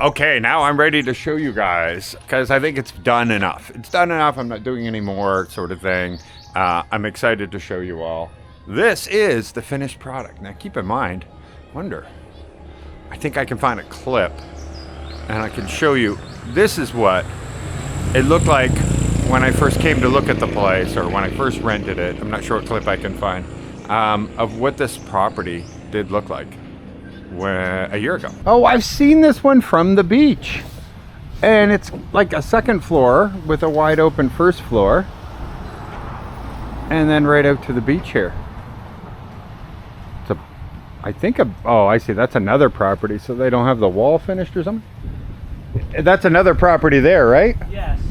Okay, now I'm ready to show you guys because I think it's done enough. It's done enough. I'm not doing any more sort of thing. I'm excited to show you all. This is the finished product. Now keep in mind, I think I can find a clip and I can show you. This is what it looked like when I first came to look at the place, or when I first rented it. I'm not sure what clip I can find of what this property did look like a year ago. Oh, I've seen this one from the beach, and it's like a second floor with a wide open first floor, and then right out to the beach here. It's oh, I see, that's another property, so they don't have the wall finished or something. That's another property there, right? Yes.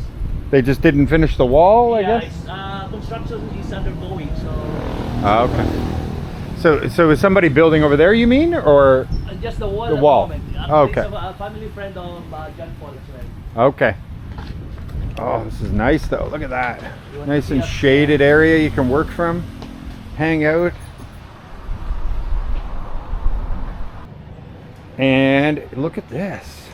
They just didn't finish the wall, I guess? Construction is undergoing, so... Okay. So is somebody building over there, you mean, or just the wall? The wall. Okay. It's a family friend of John Paul as well. Okay. Oh, this is nice though. Look at that. Nice and shaded area you can work from, hang out. And look at this.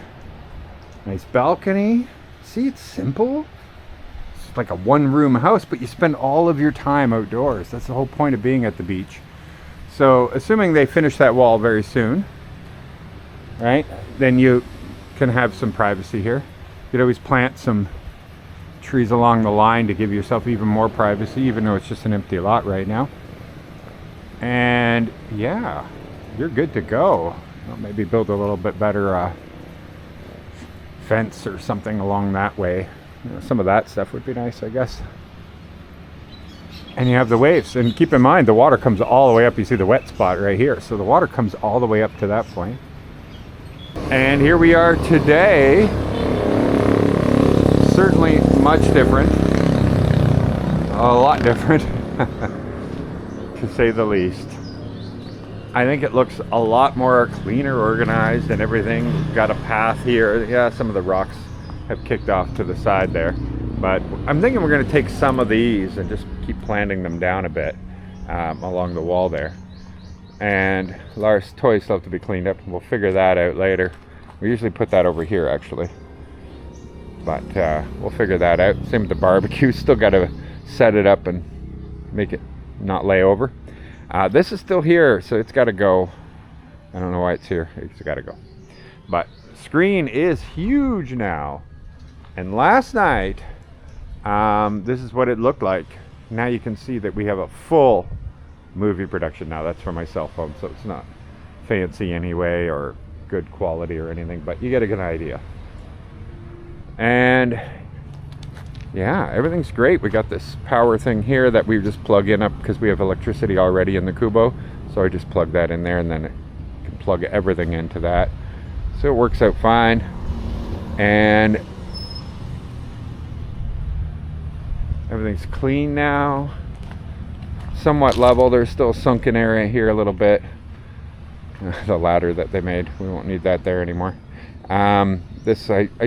Nice balcony. See, it's simple. It's like a one-room house, but you spend all of your time outdoors. That's the whole point of being at the beach. So, assuming they finish that wall very soon, right, then you can have some privacy here. You could always plant some trees along the line to give yourself even more privacy, even though it's just an empty lot right now. And yeah, you're good to go. Well, maybe build a little bit better fence or something along that way. You know, some of that stuff would be nice, I guess. And you have the waves, and keep in mind the water comes all the way up. You see the wet spot right here, so the water comes all the way up to that point. And here we are today. Certainly much different, a lot different to say the least. I think it looks a lot more cleaner, organized, and everything. We've got a path here. Yeah, some of the rocks have kicked off to the side there. But I'm thinking we're going to take some of these and just keep planting them down a bit along the wall there. And Lars' toys still have to be cleaned up. We'll figure that out later. We usually put that over here, actually. But we'll figure that out. Same with the barbecue. Still got to set it up and make it not lay over. This is still here, so it's got to go. I don't know why it's here. It's got to go. But screen is huge now. And last night, this is what it looked like. Now you can see that we have a full movie production now. That's from my cell phone, so it's not fancy anyway or good quality or anything, but you get a good idea. And yeah, everything's great. We got this power thing here that we just plug in up because we have electricity already in the Kubo. So I just plug that in there, and then it can plug everything into that. So it works out fine. And everything's clean now, somewhat level. There's still a sunken area here a little bit. The ladder that they made, we won't need that there anymore. I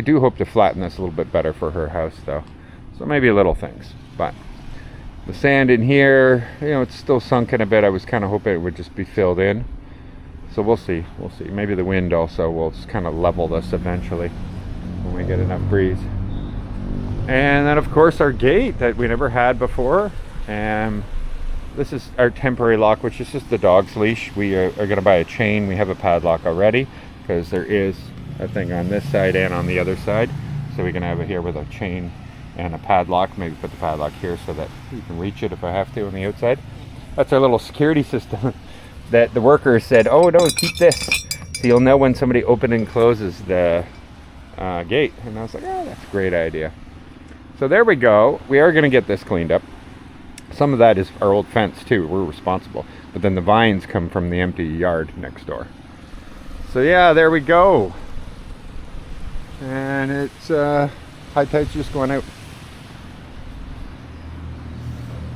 do hope to flatten this a little bit better for her house though. So maybe little things, but the sand in here, you know, it's still sunken a bit. I was kind of hoping it would just be filled in. So we'll see. Maybe the wind also will just kind of level this eventually when we get enough breeze. And then of course our gate that we never had before. And this is our temporary lock, which is just the dog's leash. We are going to buy a chain. We have a padlock already because there is a thing on this side and on the other side. So we can have it here with a chain and a padlock. Maybe put the padlock here so that you can reach it if I have to on the outside. That's our little security system that the workers said, oh no, keep this. So you'll know when somebody opens and closes the gate. And I was like, oh, that's a great idea. So there we go. We are going to get this cleaned up. Some of that is our old fence too. We're responsible. But then the vines come from the empty yard next door. So yeah, there we go. And it's high tide's just going out.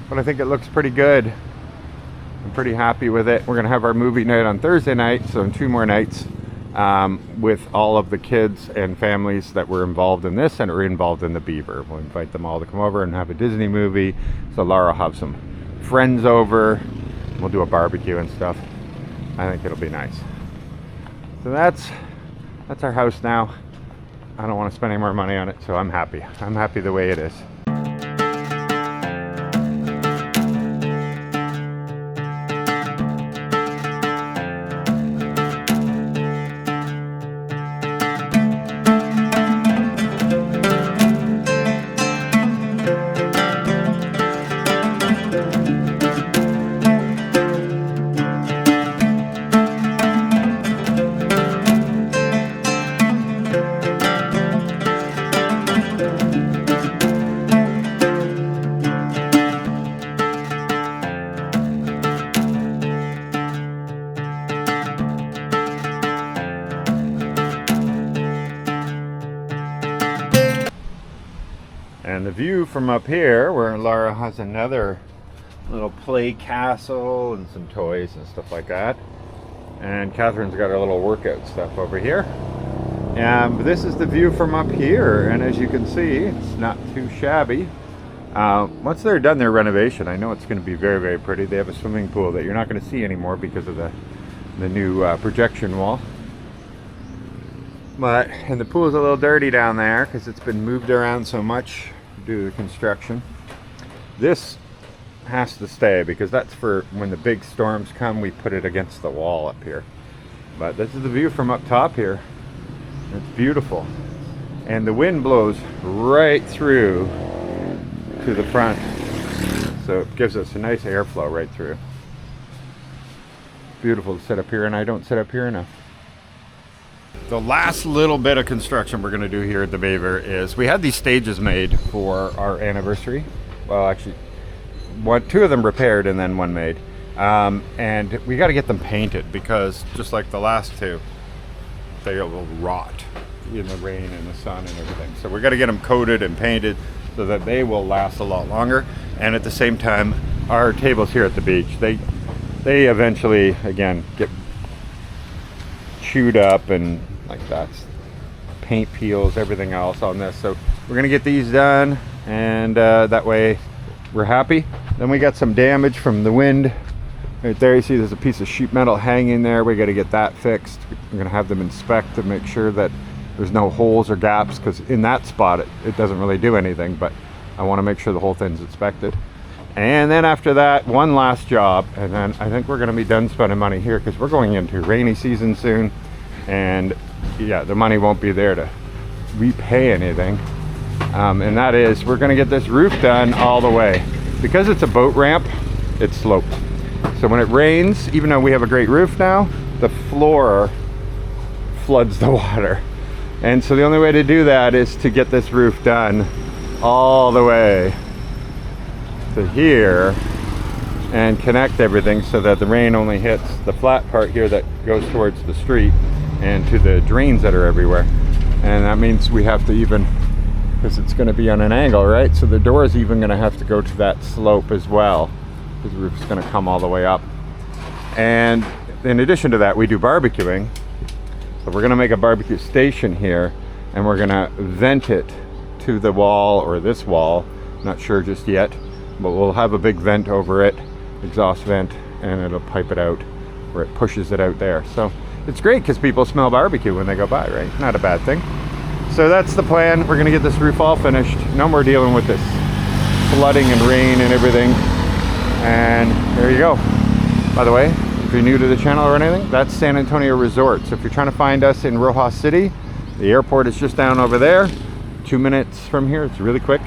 But I think it looks pretty good. I'm pretty happy with it. We're going to have our movie night on Thursday night. So in 2 more nights with all of the kids and families that were involved in this and are involved in the Beaver. We'll invite them all to come over and have a Disney movie. So Laura will have some friends over. We'll do a barbecue and stuff. I think it'll be nice. So that's that's our house now. I don't want to spend any more money on it, so I'm happy. I'm happy the way it is. And the view from up here, where Laura has another little play castle and some toys and stuff like that. And Catherine's got her little workout stuff over here. And this is the view from up here. And as you can see, it's not too shabby. Once they're done their renovation, I know it's going to be very, very pretty. They have a swimming pool that you're not going to see anymore because of the new projection wall. And the pool is a little dirty down there because it's been moved around so much due to the construction. This has to stay because that's for when the big storms come, we put it against the wall up here. But this is the view from up top here. It's beautiful. And the wind blows right through to the front. So it gives us a nice airflow right through. Beautiful to sit up here, and I don't sit up here enough. The last little bit of construction we're going to do here at the Beaver is we had these stages made for our anniversary. Well, actually, two of them repaired and then one made. And we got to get them painted because just like the last two, they will rot in the rain and the sun and everything. So we got to get them coated and painted so that they will last a lot longer. And at the same time, our tables here at the beach, they eventually, again, get chewed up and like that's paint peels, everything else on this. So we're gonna get these done, and that way we're happy. Then we got some damage from the wind right there. You see there's a piece of sheet metal hanging there. We got to get that fixed. We're gonna have them inspect to make sure that there's no holes or gaps, because in that spot it doesn't really do anything, but I want to make sure the whole thing's inspected. And then after that, one last job, and then I think we're going to be done spending money here because we're going into rainy season soon, and yeah, the money won't be there to repay anything. And that is, we're going to get this roof done all the way. Because it's a boat ramp, it's sloped. So when it rains, even though we have a great roof now, the floor floods the water. And so the only way to do that is to get this roof done all the way to here and connect everything so that the rain only hits the flat part here that goes towards the street and to the drains that are everywhere. And that means we have to even, because it's going to be on an angle, right? So the door is even going to have to go to that slope as well, because the roof's going to come all the way up. And in addition to that, we do barbecuing. So we're going to make a barbecue station here, and we're going to vent it to the wall, or this wall, not sure just yet, but we'll have a big vent over it, exhaust vent, and it'll pipe it out where it pushes it out there. So it's great because people smell barbecue when they go by, right? Not a bad thing. So that's the plan. We're gonna get this roof all finished. No more dealing with this flooding and rain and everything. And there you go. By the way, if you're new to the channel or anything, that's San Antonio Resort. So if you're trying to find us in Roxas City, the airport is just down over there. 2 minutes from here, it's really quick.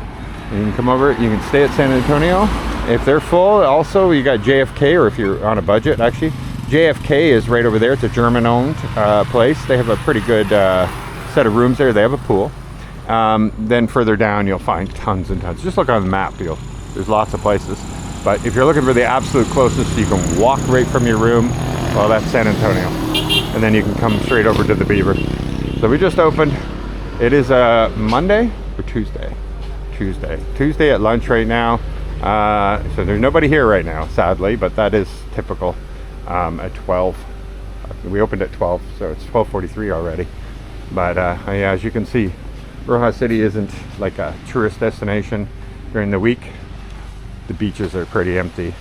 And you can come over, you can stay at San Antonio. If they're full, also you got JFK, or if you're on a budget, actually. JFK is right over there. It's a German-owned place. They have a pretty good set of rooms there. They have a pool. Then further down, you'll find tons and tons. Just look on the map. There's lots of places. But if you're looking for the absolute closest, you can walk right from your room. Well, that's San Antonio. And then you can come straight over to the Beaver. So we just opened. It is a Monday or Tuesday? Tuesday at lunch right now. So there's nobody here right now, sadly, but that is typical. At 12, we opened at 12, so it's 12:43 already. But yeah, as you can see, Roxas City isn't like a tourist destination during the week. The beaches are pretty empty.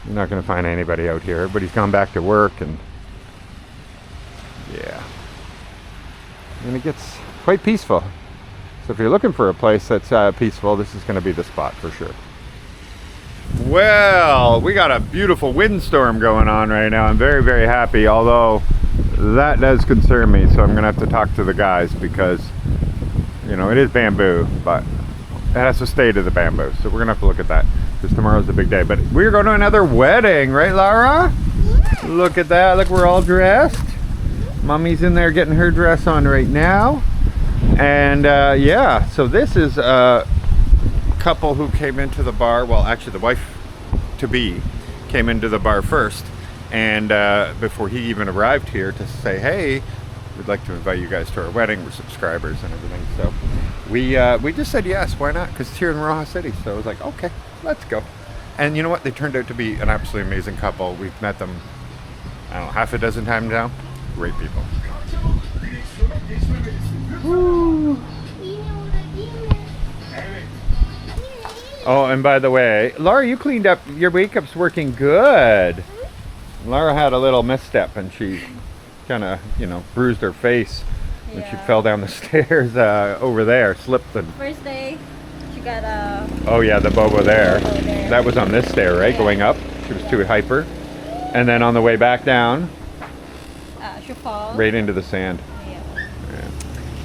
You're not going to find anybody out here. Everybody's gone back to work, and yeah. and it gets quite peaceful. So if you're looking for a place that's peaceful, this is going to be the spot for sure. Well, we got a beautiful windstorm going on right now. I'm very, very happy, although that does concern me. So I'm going to have to talk to the guys because, you know, it is bamboo, but it has to stay to the bamboo. So we're going to have to look at that because tomorrow's a big day. But we're going to another wedding, right, Laura? Yeah. Look at that. Look, we're all dressed. Mommy's in there getting her dress on right now. And yeah, so this is a couple who came into the bar. Well, actually the wife-to-be came into the bar first, and before he even arrived here, to say, hey, we'd like to invite you guys to our wedding. We're subscribers and everything. So we just said yes, why not? Because it's here in Roxas City. So I was like, okay, let's go. And you know what? They turned out to be an absolutely amazing couple. We've met them, I don't know, half a dozen times now. Great people. Woo. Oh, and by the way, Laura, you cleaned up. Your makeup's working good. Laura had a little misstep and she kind of, you know, bruised her face when she fell down the stairs over there, slipped. And first day, she got a... Oh yeah, the boba there. There. That was on this stair, right? Yeah. Going up. She was too hyper. And then on the way back down, she falls. Right into the sand.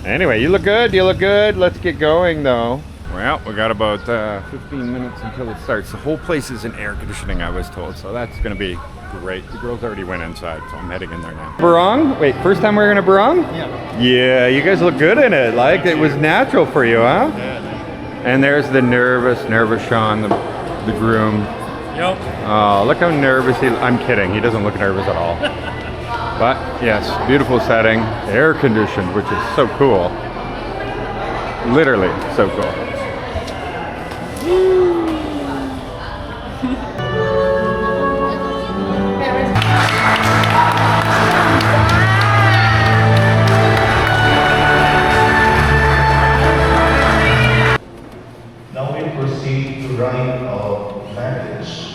Anyway, you look good, you look good. Let's get going though. Well, we got about 15 minutes until it starts. The whole place is in air conditioning, I was told, so that's gonna be great. The girls already went inside, so I'm heading in there now. Barong? Wait, first time we're in a barong? Yeah. Yeah, you guys look good in it. Like, it was natural for you, huh? Yeah. And there's the nervous Shawn, the groom. Yep. Oh, look how nervous I'm kidding, he doesn't look nervous at all. But yes, beautiful setting, air conditioned, which is so cool. Literally so cool. Now we proceed to rite of marriage.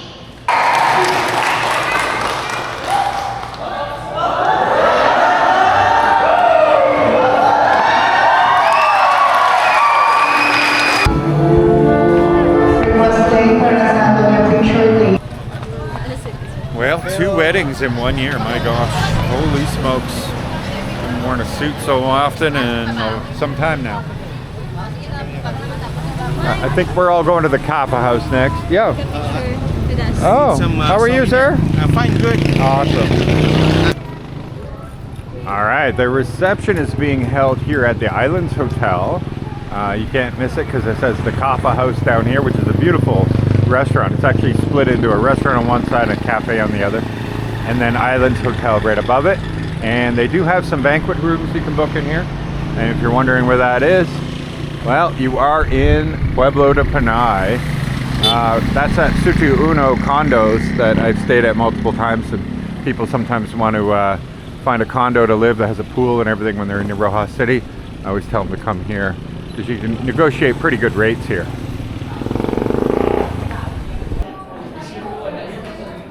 Well, 2 weddings in 1 year, my gosh. Holy smokes. I haven't worn a suit so often in some time now. I think we're all going to the Kappa house next. Yeah. Oh, how are you, sir? Fine, good. Awesome. All right, the reception is being held here at the Islands Hotel. You can't miss it because it says the Kappa house down here, which is a beautiful restaurant. It's actually split into a restaurant on one side and a cafe on the other, and then Islands Hotel right above it. And they do have some banquet rooms you can book in here, and if you're wondering where that is, well, you are in Pueblo de Panay. That's at Sutu Uno condos that I've stayed at multiple times, and people sometimes want to find a condo to live that has a pool and everything when they're in Roxas City. I always tell them to come here because you can negotiate pretty good rates here.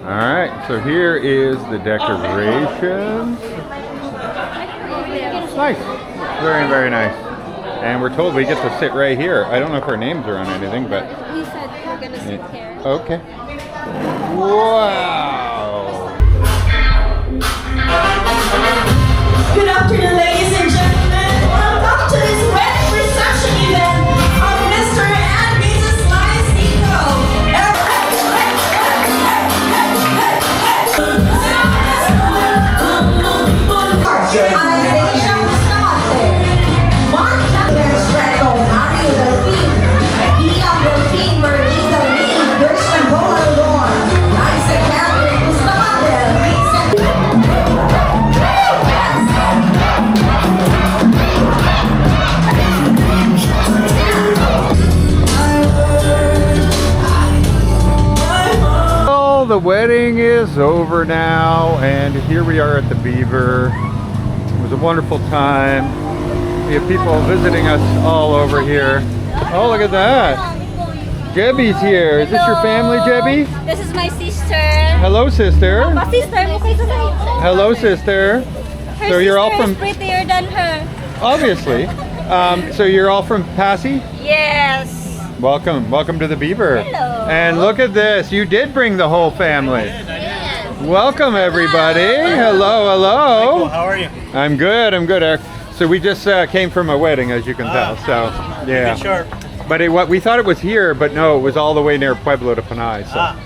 Alright, so here is the decorations. Nice. Very, very nice. And we're told we get to sit right here. I don't know if our names are on anything, but... We said we're gonna sit here. Okay. Wow! Good afternoon, ladies and gentlemen. Welcome to this wedding reception event of Mr. and Mrs. Nico. The wedding is over now, and here we are at the Beaver. It was a wonderful time. We have people visiting us all over here. Oh, look at that. Jebby's here. Is this your family, Jebby? This is my sister. Hello, sister. My sister. Hello, sister. Her So you're all sister from... is prettier than her. obviously. So you're all from Passy? Yes. Welcome to the Beaver. Hello. And look at this, you did bring the whole family. Yes. Welcome everybody. Hello. How are you? I'm good, Eric. So we just came from a wedding, as you can tell. So yeah. Sharp. But what we thought it was here, but no, it was all the way near Pueblo de Panay. So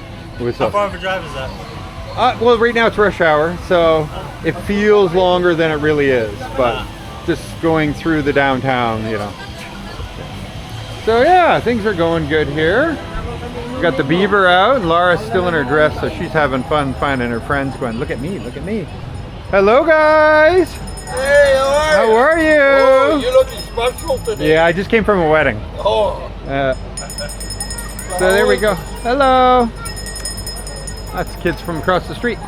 it was. How far of a drive is that? Well, right now it's rush hour, so it feels longer than it really is. But just going through the downtown, you know. So yeah, things are going good here. We got the Beaver out, and Laura's still in her dress, so she's having fun finding her friends going, look at me, look at me. Hello guys! Hey, How are you? Oh, you're looking special today. Yeah, I just came from a wedding. Oh. So there we go. Hello! That's kids from across the street.